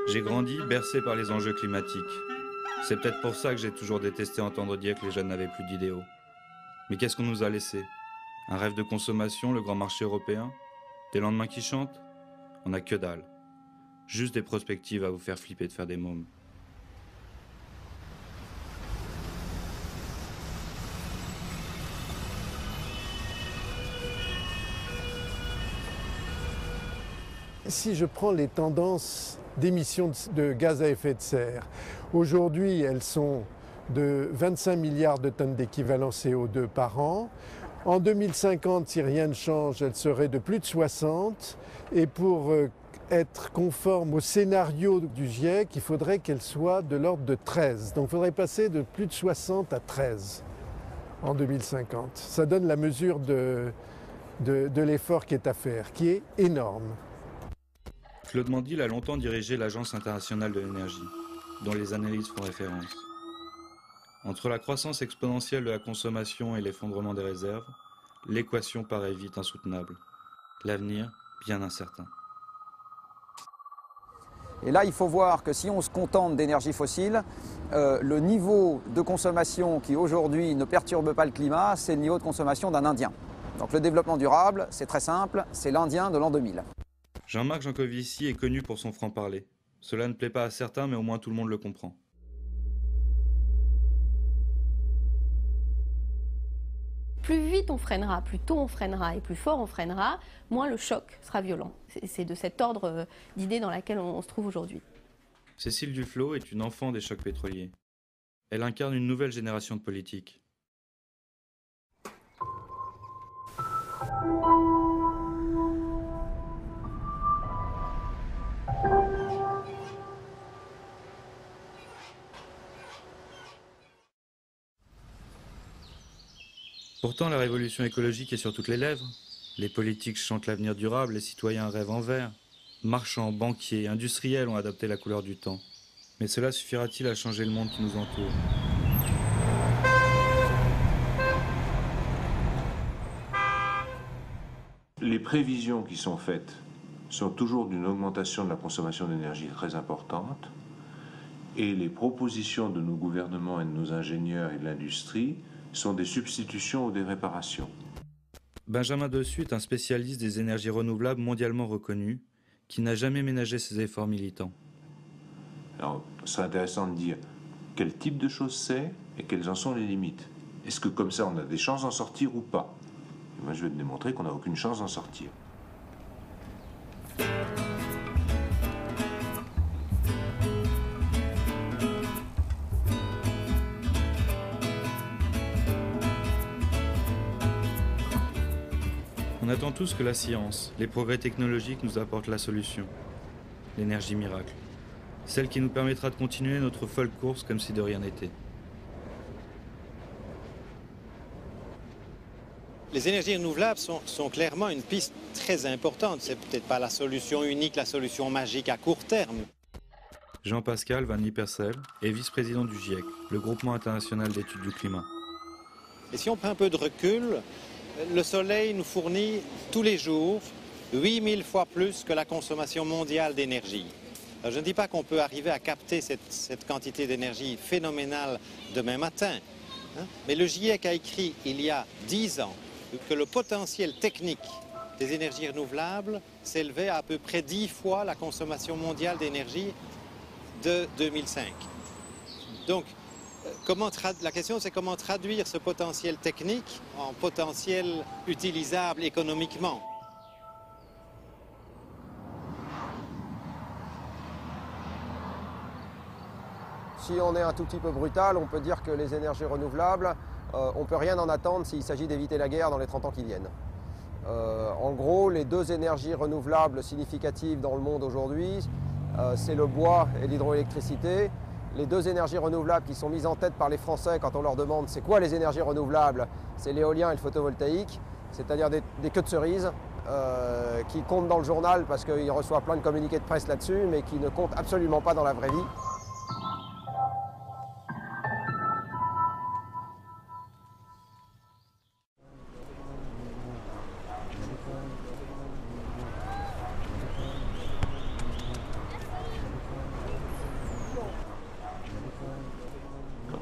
J'ai grandi bercé par les enjeux climatiques. C'est peut-être pour ça que j'ai toujours détesté entendre dire que les jeunes n'avaient plus d'idéaux. Mais qu'est-ce qu'on nous a laissé? Un rêve de consommation, le grand marché européen? Des lendemains qui chantent? On n'a que dalle. Juste des perspectives à vous faire flipper de faire des mômes. Si je prends les tendances d'émissions de gaz à effet de serre, aujourd'hui elles sont de 25 milliards de tonnes d'équivalent CO2 par an. En 2050, si rien ne change, elles seraient de plus de 60. Et pour être conforme au scénario du GIEC, il faudrait qu'elles soient de l'ordre de 13. Donc il faudrait passer de plus de 60 à 13 en 2050. Ça donne la mesure de l'effort qui est à faire, qui est énorme. Claude Mandil a longtemps dirigé l'Agence internationale de l'énergie, dont les analyses font référence. Entre la croissance exponentielle de la consommation et l'effondrement des réserves, l'équation paraît vite insoutenable. L'avenir, bien incertain. Et là, il faut voir que si on se contente d'énergie fossile, le niveau de consommation qui aujourd'hui ne perturbe pas le climat, c'est le niveau de consommation d'un Indien. Donc le développement durable, c'est très simple, c'est l'Indien de l'an 2000. Jean-Marc Jancovici est connu pour son franc-parler. Cela ne plaît pas à certains, mais au moins tout le monde le comprend. Plus vite on freinera, plus tôt on freinera et plus fort on freinera, moins le choc sera violent. C'est de cet ordre d'idées dans laquelle on se trouve aujourd'hui. Cécile Duflot est une enfant des chocs pétroliers. Elle incarne une nouvelle génération de politiques. Pourtant, la révolution écologique est sur toutes les lèvres. Les politiques chantent l'avenir durable, les citoyens rêvent en vert. Marchands, banquiers, industriels ont adopté la couleur du temps. Mais cela suffira-t-il à changer le monde qui nous entoure? Les prévisions qui sont faites sont toujours d'une augmentation de la consommation d'énergie très importante. Et les propositions de nos gouvernements et de nos ingénieurs et de l'industrie sont des substitutions ou des réparations. Benjamin Dessus est un spécialiste des énergies renouvelables mondialement reconnu, qui n'a jamais ménagé ses efforts militants. Alors, ce serait intéressant de dire quel type de choses c'est et quelles en sont les limites. Est-ce que comme ça on a des chances d'en sortir ou pas? Et moi je vais te démontrer qu'on n'a aucune chance d'en sortir. On attend tous que la science, les progrès technologiques nous apportent la solution. L'énergie miracle. Celle qui nous permettra de continuer notre folle course comme si de rien n'était. Les énergies renouvelables sont clairement une piste très importante. C'est peut-être pas la solution unique, la solution magique à court terme. Jean-Pascal Van Liepersel est vice-président du GIEC, le groupement international d'études du climat. Et si on prend un peu de recul, le soleil nous fournit tous les jours 8000 fois plus que la consommation mondiale d'énergie. Je ne dis pas qu'on peut arriver à capter cette quantité d'énergie phénoménale demain matin, hein, mais le GIEC a écrit il y a 10 ans que le potentiel technique des énergies renouvelables s'élevait à peu près 10 fois la consommation mondiale d'énergie de 2005. Donc, la question c'est comment traduire ce potentiel technique en potentiel utilisable économiquement. Si on est un tout petit peu brutal, on peut dire que les énergies renouvelables, on ne peut rien en attendre s'il s'agit d'éviter la guerre dans les 30 ans qui viennent. En gros, les deux énergies renouvelables significatives dans le monde aujourd'hui, c'est le bois et l'hydroélectricité. Les deux énergies renouvelables qui sont mises en tête par les Français quand on leur demande c'est quoi les énergies renouvelables, c'est l'éolien et le photovoltaïque, c'est-à-dire des queues de cerises qui comptent dans le journal parce qu'ils reçoivent plein de communiqués de presse là-dessus, mais qui ne comptent absolument pas dans la vraie vie.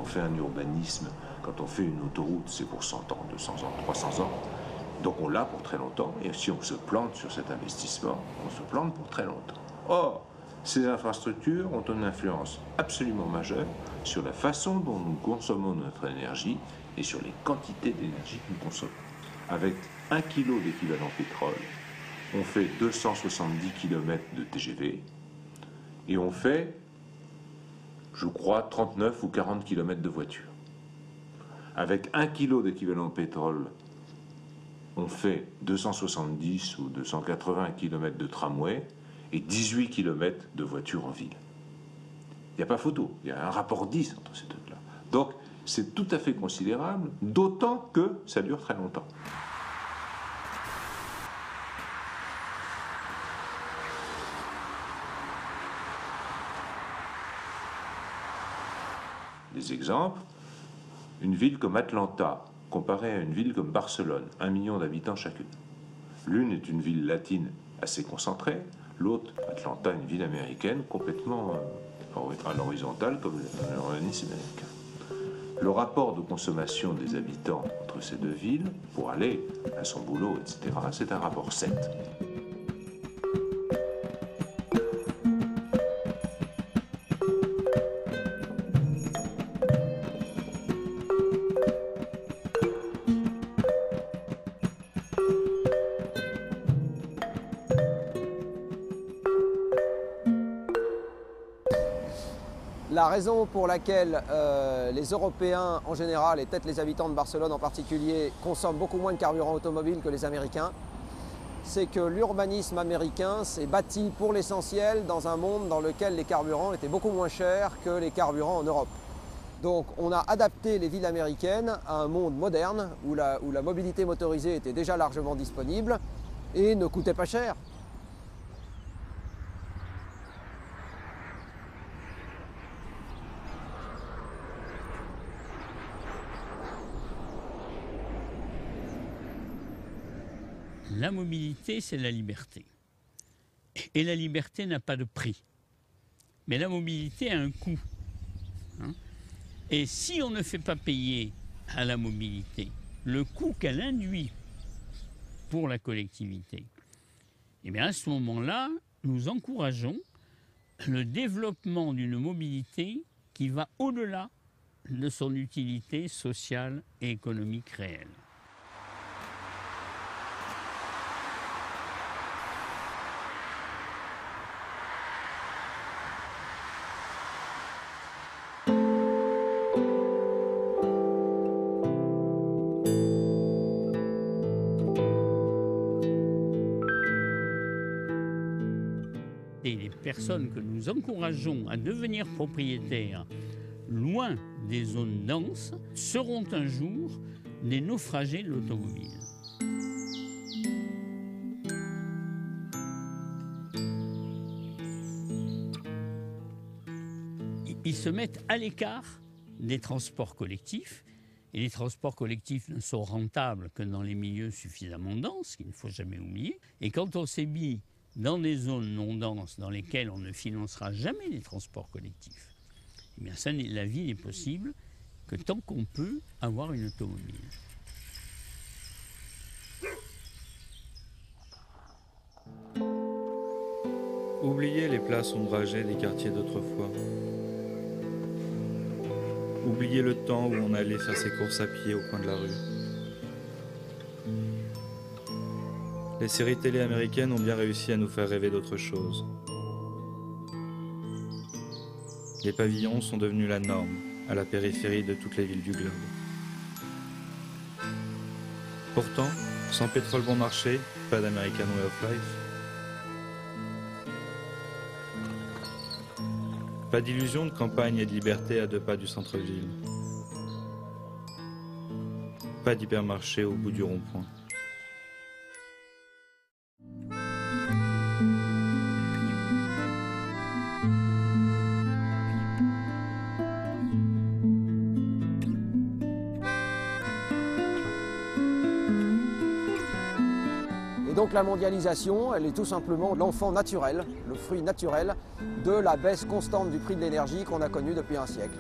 on fait un urbanisme, quand on fait une autoroute, c'est pour 100 ans, 200 ans, 300 ans. Donc on l'a pour très longtemps. Et si on se plante sur cet investissement, on se plante pour très longtemps. Or, ces infrastructures ont une influence absolument majeure sur la façon dont nous consommons notre énergie et sur les quantités d'énergie que nous consommons. Avec 1 kg d'équivalent pétrole, on fait 270 km de TGV et on fait, je crois, 39 ou 40 km de voiture. Avec 1 kg d'équivalent pétrole, on fait 270 ou 280 km de tramway et 18 km de voiture en ville. Il n'y a pas photo, il y a un rapport 10 entre ces deux-là. Donc, c'est tout à fait considérable, d'autant que ça dure très longtemps. Des exemples, une ville comme Atlanta, comparée à une ville comme Barcelone, 1 million d'habitants chacune. L'une est une ville latine assez concentrée, l'autre, Atlanta, une ville américaine complètement à l'horizontale comme l'urbanisme américain. Le rapport de consommation des habitants entre ces deux villes, pour aller à son boulot, etc., c'est un rapport 7. La raison pour laquelle les Européens en général, et peut-être les habitants de Barcelone en particulier, consomment beaucoup moins de carburant automobile que les Américains, c'est que l'urbanisme américain s'est bâti pour l'essentiel dans un monde dans lequel les carburants étaient beaucoup moins chers que les carburants en Europe. Donc on a adapté les villes américaines à un monde moderne où la mobilité motorisée était déjà largement disponible et ne coûtait pas cher. La mobilité, c'est la liberté. Et la liberté n'a pas de prix. Mais la mobilité a un coût. Et si on ne fait pas payer à la mobilité le coût qu'elle induit pour la collectivité, eh bien à ce moment-là, nous encourageons le développement d'une mobilité qui va au-delà de son utilité sociale et économique réelle. Et les personnes que nous encourageons à devenir propriétaires loin des zones denses seront un jour des naufragés de l'automobile. Ils se mettent à l'écart des transports collectifs. Et les transports collectifs ne sont rentables que dans les milieux suffisamment denses, qu'il ne faut jamais oublier. Et quand on s'est mis dans des zones non denses dans lesquelles on ne financera jamais les transports collectifs, eh bien ça, la vie n'est possible que tant qu'on peut avoir une automobile. Oubliez les places ombragées des quartiers d'autrefois. Oubliez le temps où on allait faire ses courses à pied au coin de la rue. Les séries télé américaines ont bien réussi à nous faire rêver d'autre chose. Les pavillons sont devenus la norme à la périphérie de toutes les villes du globe. Pourtant, sans pétrole bon marché, pas d'American Way of Life. Pas d'illusion de campagne et de liberté à 2 pas du centre-ville. Pas d'hypermarché au bout du rond-point. Et donc la mondialisation, elle est tout simplement l'enfant naturel, le fruit naturel de la baisse constante du prix de l'énergie qu'on a connu depuis un siècle.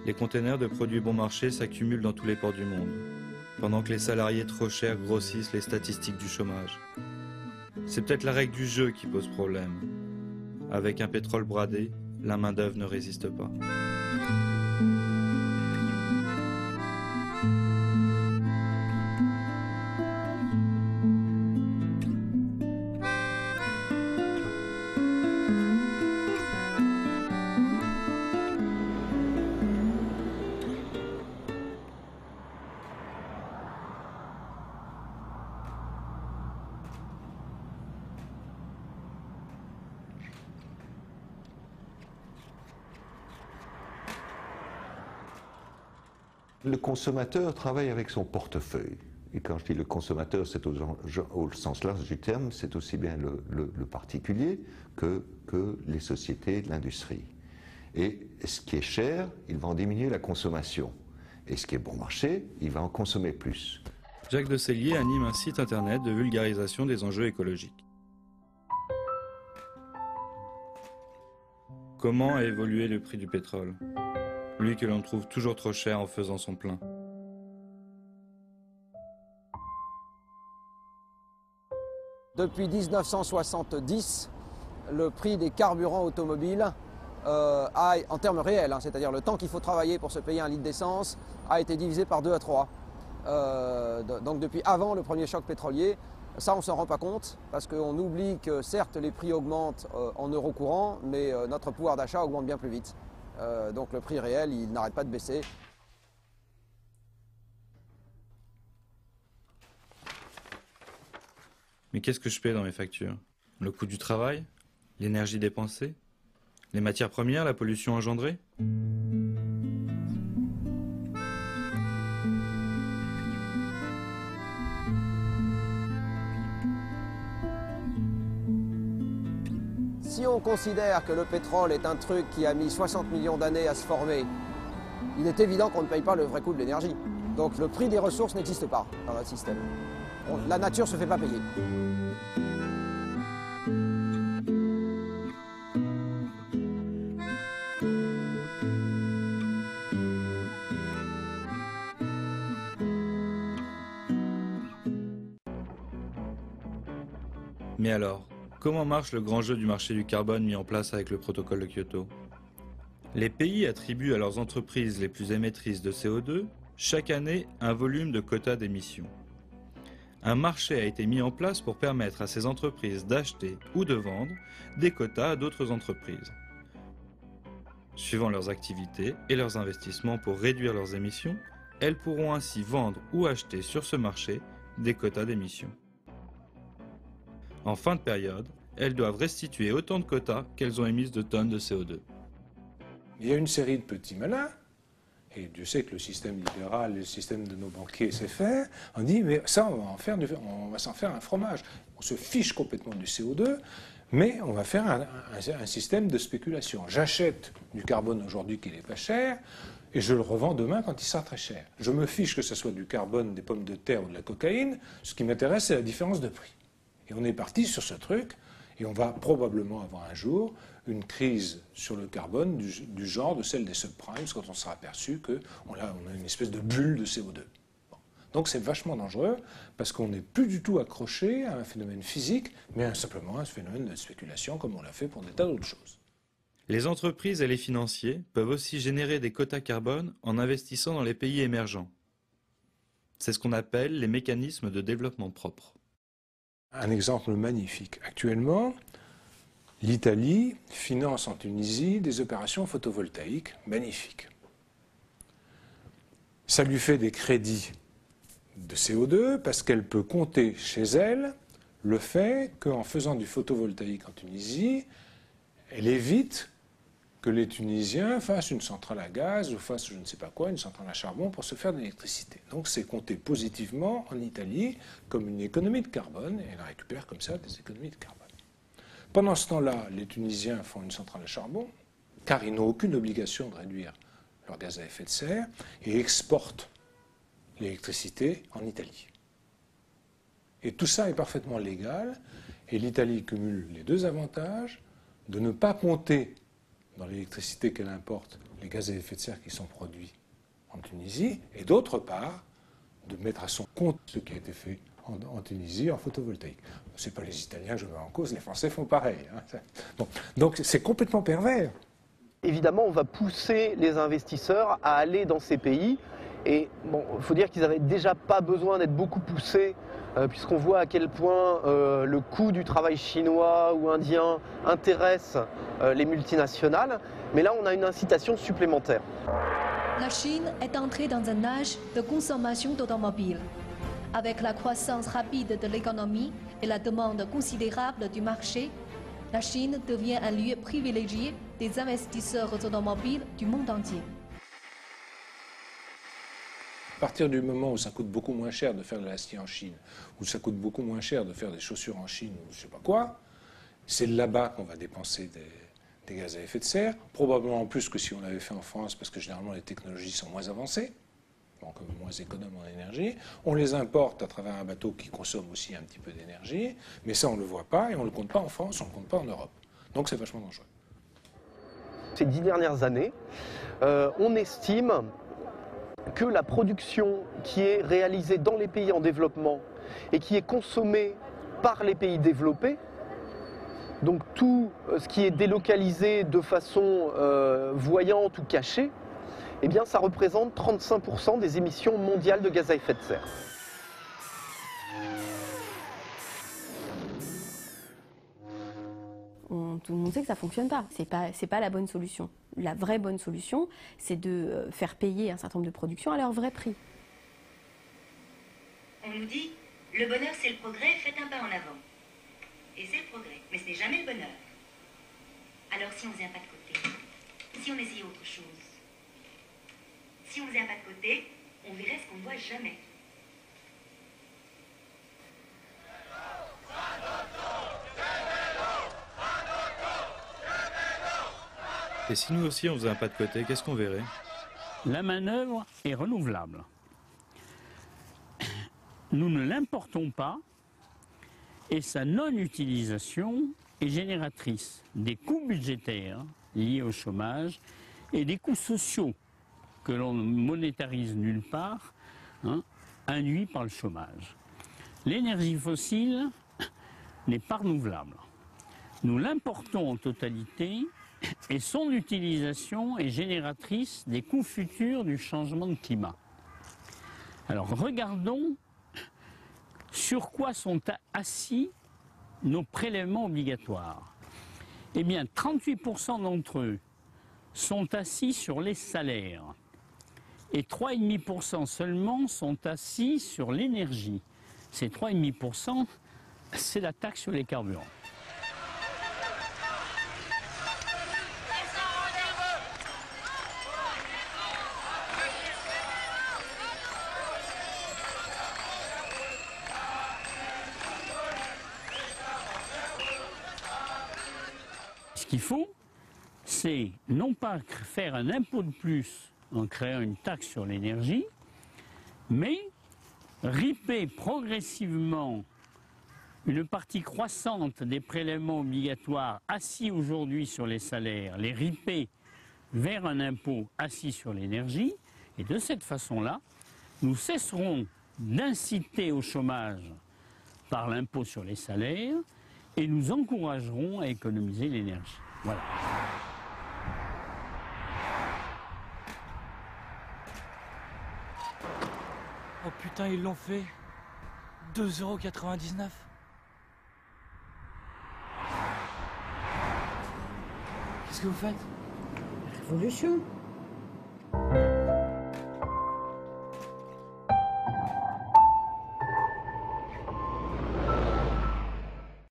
Les containers de produits bon marché s'accumulent dans tous les ports du monde, pendant que les salariés trop chers grossissent les statistiques du chômage. C'est peut-être la règle du jeu qui pose problème. Avec un pétrole bradé, la main-d'œuvre ne résiste pas. Le consommateur travaille avec son portefeuille. Et quand je dis le consommateur, c'est au sens large du terme, c'est aussi bien le particulier que les sociétés de l'industrie. Et ce qui est cher, il va en diminuer la consommation. Et ce qui est bon marché, il va en consommer plus. Jacques de Sellier anime un site internet de vulgarisation des enjeux écologiques. Comment a évolué le prix du pétrole ? Lui que l'on trouve toujours trop cher en faisant son plein. Depuis 1970, le prix des carburants automobiles, en termes réels, c'est-à-dire le temps qu'il faut travailler pour se payer un litre d'essence, a été divisé par 2 à 3. Donc depuis avant le premier choc pétrolier, ça on ne s'en rend pas compte parce qu'on oublie que certes les prix augmentent en euros courants, mais notre pouvoir d'achat augmente bien plus vite. Donc le prix réel, il n'arrête pas de baisser. Mais qu'est-ce que je paie dans mes factures? Le coût du travail? L'énergie dépensée? Les matières premières? La pollution engendrée? Si on considère que le pétrole est un truc qui a mis 60 millions d'années à se former, il est évident qu'on ne paye pas le vrai coût de l'énergie. Donc le prix des ressources n'existe pas dans notre système. La nature ne se fait pas payer. Mais alors, comment marche le grand jeu du marché du carbone mis en place avec le protocole de Kyoto? Les pays attribuent à leurs entreprises les plus émettrices de CO2 chaque année un volume de quotas d'émissions. Un marché a été mis en place pour permettre à ces entreprises d'acheter ou de vendre des quotas à d'autres entreprises. Suivant leurs activités et leurs investissements pour réduire leurs émissions, elles pourront ainsi vendre ou acheter sur ce marché des quotas d'émissions. En fin de période, elles doivent restituer autant de quotas qu'elles ont émises de tonnes de CO2. Il y a une série de petits malins, et Dieu sait que le système libéral, le système de nos banquiers sait faire, on dit mais ça on va s'en faire un fromage. On se fiche complètement du CO2, mais on va faire un système de spéculation. J'achète du carbone aujourd'hui qui n'est pas cher, et je le revends demain quand il sera très cher. Je me fiche que ce soit du carbone, des pommes de terre ou de la cocaïne, ce qui m'intéresse c'est la différence de prix. Et on est parti sur ce truc, et on va probablement avoir un jour une crise sur le carbone du genre de celle des subprimes, quand on sera aperçu qu'on a une espèce de bulle de CO2. Bon. Donc c'est vachement dangereux, parce qu'on n'est plus du tout accroché à un phénomène physique, mais simplement à un phénomène de spéculation, comme on l'a fait pour des tas d'autres choses. Les entreprises et les financiers peuvent aussi générer des quotas carbone en investissant dans les pays émergents. C'est ce qu'on appelle les mécanismes de développement propre. Un exemple magnifique. Actuellement, l'Italie finance en Tunisie des opérations photovoltaïques magnifiques. Ça lui fait des crédits de CO2 parce qu'elle peut compter chez elle le fait qu'en faisant du photovoltaïque en Tunisie, elle évite que les Tunisiens fassent une centrale à gaz ou fassent je ne sais pas quoi, une centrale à charbon pour se faire de l'électricité. Donc c'est compté positivement en Italie comme une économie de carbone et elle récupère comme ça des économies de carbone. Pendant ce temps-là, les Tunisiens font une centrale à charbon car ils n'ont aucune obligation de réduire leur gaz à effet de serre et exportent l'électricité en Italie. Et tout ça est parfaitement légal et l'Italie cumule les deux avantages de ne pas compter dans l'électricité qu'elle importe, les gaz à effet de serre qui sont produits en Tunisie, et d'autre part, de mettre à son compte ce qui a été fait en Tunisie en photovoltaïque. Ce n'est pas les Italiens que je mets en cause, les Français font pareil. Hein. Bon. Donc c'est complètement pervers. Évidemment, on va pousser les investisseurs à aller dans ces pays. Et bon, il faut dire qu'ils n'avaient déjà pas besoin d'être beaucoup poussés, puisqu'on voit à quel point le coût du travail chinois ou indien intéresse les multinationales. Mais là, on a une incitation supplémentaire. La Chine est entrée dans un âge de consommation d'automobiles. Avec la croissance rapide de l'économie et la demande considérable du marché, la Chine devient un lieu privilégié des investisseurs automobiles du monde entier. À partir du moment où ça coûte beaucoup moins cher de faire de l'acier en Chine, où ça coûte beaucoup moins cher de faire des chaussures en Chine, ou je ne sais pas quoi, c'est là-bas qu'on va dépenser des gaz à effet de serre, probablement plus que si on l'avait fait en France, parce que généralement les technologies sont moins avancées, donc moins économes en énergie. On les importe à travers un bateau qui consomme aussi un petit peu d'énergie, mais ça on ne le voit pas et on ne le compte pas en France, on ne le compte pas en Europe. Donc c'est vachement dangereux. Ces 10 dernières années, on estime que la production qui est réalisée dans les pays en développement et qui est consommée par les pays développés, donc tout ce qui est délocalisé de façon voyante ou cachée, eh bien ça représente 35% des émissions mondiales de gaz à effet de serre. Tout le monde sait que ça ne fonctionne pas. C'est pas la bonne solution. La vraie bonne solution, c'est de faire payer un certain nombre de productions à leur vrai prix. On nous dit, le bonheur c'est le progrès, faites un pas en avant. Et c'est le progrès, mais ce n'est jamais le bonheur. Alors si on faisait un pas de côté, si on essayait autre chose, si on faisait un pas de côté, on verrait ce qu'on ne voit jamais. Et si nous aussi on faisait un pas de côté, qu'est-ce qu'on verrait? La manœuvre est renouvelable. Nous ne l'importons pas et sa non-utilisation est génératrice des coûts budgétaires liés au chômage et des coûts sociaux que l'on ne monétarise nulle part, induits par le chômage. L'énergie fossile n'est pas renouvelable. Nous l'importons en totalité et son utilisation est génératrice des coûts futurs du changement de climat. Alors regardons sur quoi sont assis nos prélèvements obligatoires. Eh bien, 38% d'entre eux sont assis sur les salaires et 3,5% seulement sont assis sur l'énergie. Ces 3,5%, c'est la taxe sur les carburants. Ce qu'il faut, c'est non pas faire un impôt de plus en créant une taxe sur l'énergie, mais riper progressivement une partie croissante des prélèvements obligatoires assis aujourd'hui sur les salaires, les riper vers un impôt assis sur l'énergie, et de cette façon-là, nous cesserons d'inciter au chômage par l'impôt sur les salaires et nous encouragerons à économiser l'énergie. Voilà. Oh putain, ils l'ont fait. 2,99 €. Qu'est-ce que vous faites? Révolution.